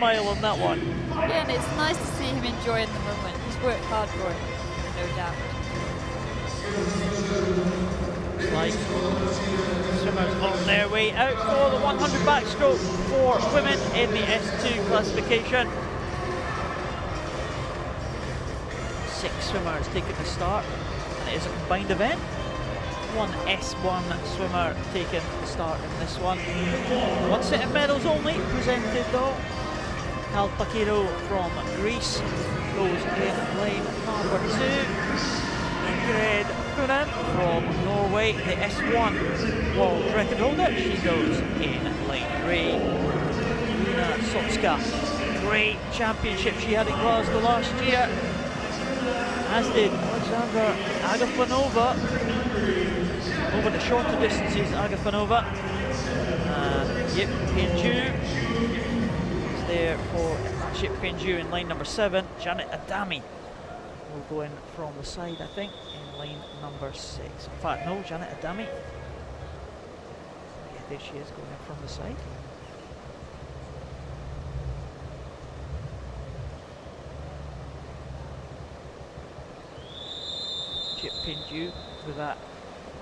smile on that one. Yeah, and it's nice to see him enjoying the moment. He's worked hard for it, no doubt. Like swimmers on their way out for the 100 backstroke for women in the S2 classification. 6 swimmers taking the start, and it is a combined event. 1 S1 swimmer taking the start in this one. 1 set of medals only presented though. KALPAKIDOU from Greece goes in lane number 2. Ingrid from Norway, the S1 world record holder, she goes in lane 3. Iryna SOTSKA, great championship she had in Glasgow last year, as did Alexandra AGAFONOVA. Over the shorter distances, AGAFONOVA. YIP Pin Xiu is there for YIP Pin Xiu in lane number 7. Zsanett ADAMI will go in from the side, I think, in lane number 6. In fact, no, Zsanett ADAMI. Yeah, there she is, going in from the side. YIP Pin Xiu with that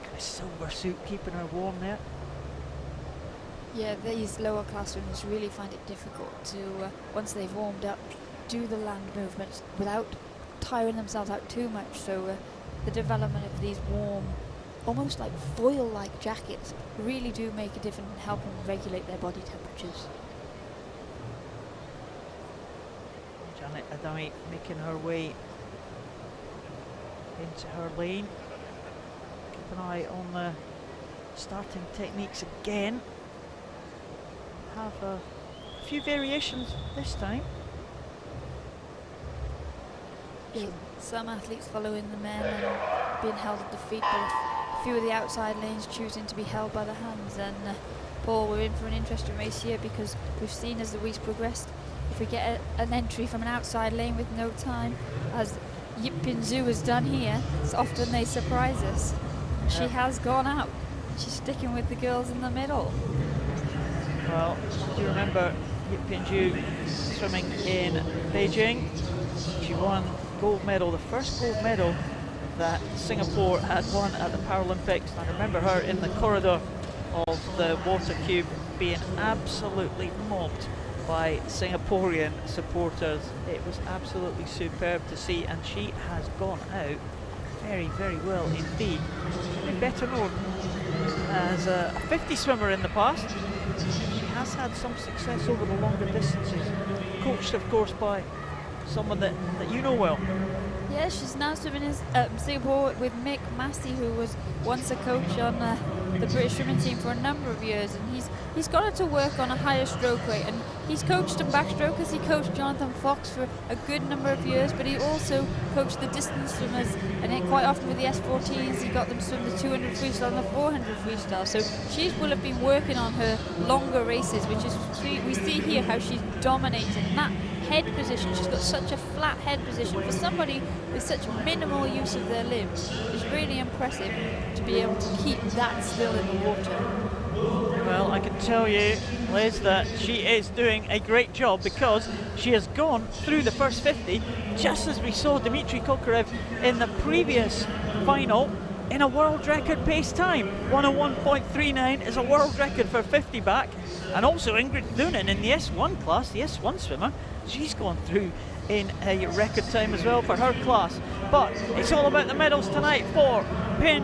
kind of silver suit keeping her warm there. Yeah, these lower class swimmers really find it difficult to, once they've warmed up, do the land movements without tiring themselves out too much. So the development of these warm, almost like foil-like jackets really do make a difference and help them regulate their body temperatures. Zsanett ADAMI making her way into her lane. Keep an eye on the starting techniques again. Have a few variations this time. Yeah, some athletes following the men and being held at the feet, but a few of the outside lanes choosing to be held by the hands. And Paul, we're in for an interesting race here, because we've seen as the weeks progressed, if we get an entry from an outside lane with no time, as YIP Pin Xiu has done here, it's often they surprise us. And she has gone out. She's sticking with the girls in the middle. Well, do you remember YIP Pin Xiu swimming in Beijing? She won gold medal, the first gold medal that Singapore had won at the Paralympics. I remember her in the corridor of the water cube being absolutely mobbed by Singaporean supporters. It was absolutely superb to see, and she has gone out very, very well indeed. Been better known as a 50 swimmer in the past. She has had some success over the longer distances, coached of course by someone that you know well. Yeah, she's now swimming in Singapore with Mick Massey, who was once a coach on the British swimming team for a number of years, and he's got her to work on a higher stroke rate, and he's coached in backstrokers. He coached Jonathan Fox for a good number of years, but he also coached the distance swimmers, and then quite often with the S14s he got them to swim the 200 freestyle and the 400 freestyle. So she will have been working on her longer races, which is we see here how she's dominating that head position. She's got such a flat head position for somebody with such minimal use of their limbs. It's really impressive to be able to keep that still in the water. Well, I can tell you, Liz, that she is doing a great job, because she has gone through the first 50, just as we saw Dmitry Kokorev in the previous final, in a world record pace time. 101.39 is a world record for 50 back, and also Ingrid THUNEM in the S1 class, the S1 swimmer, she's gone through in a record time as well for her class. But it's all about the medals tonight for Pin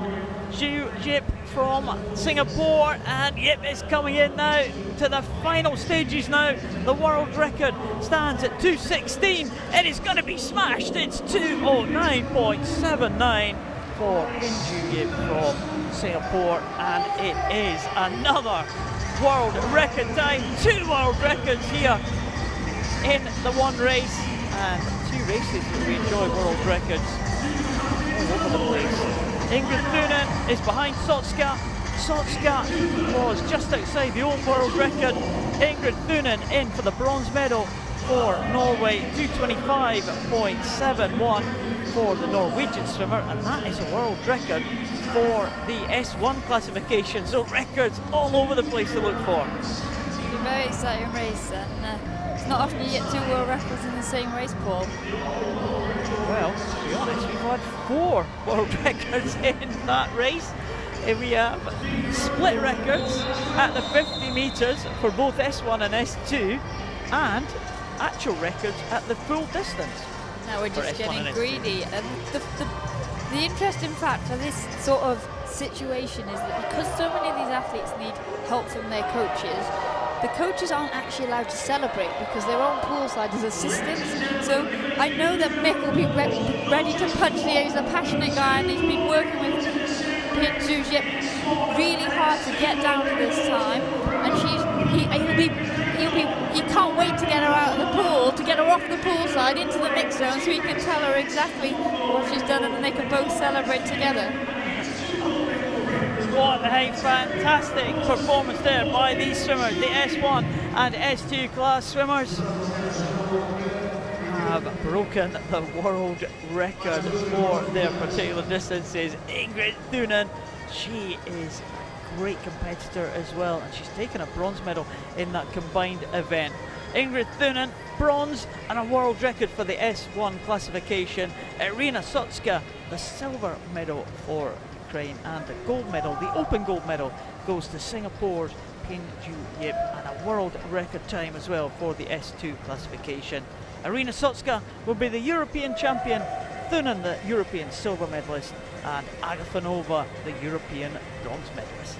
Xiu YIP from Singapore, and YIP is coming in now to the final stages now. The world record stands at 2:16. It is going to be smashed. It's 2:09.79 for Pin Xiu YIP from Singapore, and it is another world record time. 2 world records here in the one race, and 2 races that we enjoy world records all over the place. Ingrid THUNEM is behind SOTSKA. SOTSKA was just outside the old world record. Ingrid THUNEM in for the bronze medal for Norway, 2:25.71 for the Norwegian swimmer, and that is a world record for the S1 classification. So records all over the place to look for. It's a very exciting race, and it's Not often you get 2 world records in the same race, Paul. Well, to be honest, we've had 4 world records in that race. We have split records at the 50 metres for both S1 and S2, and actual records at the full distance. Now we're just S1 getting and greedy. And the interesting fact for this sort of situation is that because so many of these athletes need help from their coaches, the coaches aren't actually allowed to celebrate because they're on poolside as assistants. So I know that Mick will be ready to punch the air. He's a passionate guy and he's been working with Pin Xiu really hard to get down to this time. And he can't wait to get her out of the pool, to get her off the poolside into the mix zone so he can tell her exactly what she's done and then they can both celebrate together. What a fantastic performance there by these swimmers. The S1 and S2 class swimmers have broken the world record for their particular distances. Ingrid THUNEM, she is a great competitor as well, and she's taken a bronze medal in that combined event. Ingrid THUNEM, bronze, and a world record for the S1 classification. Iryna SOTSKA, the silver medal for Ukraine, and the gold medal, the open gold medal, goes to Singapore's Pin Xiu YIP, and a world record time as well for the S2 classification. Iryna SOTSKA will be the European champion, THUNEM the European silver medalist, and AGAFONOVA the European bronze medalist.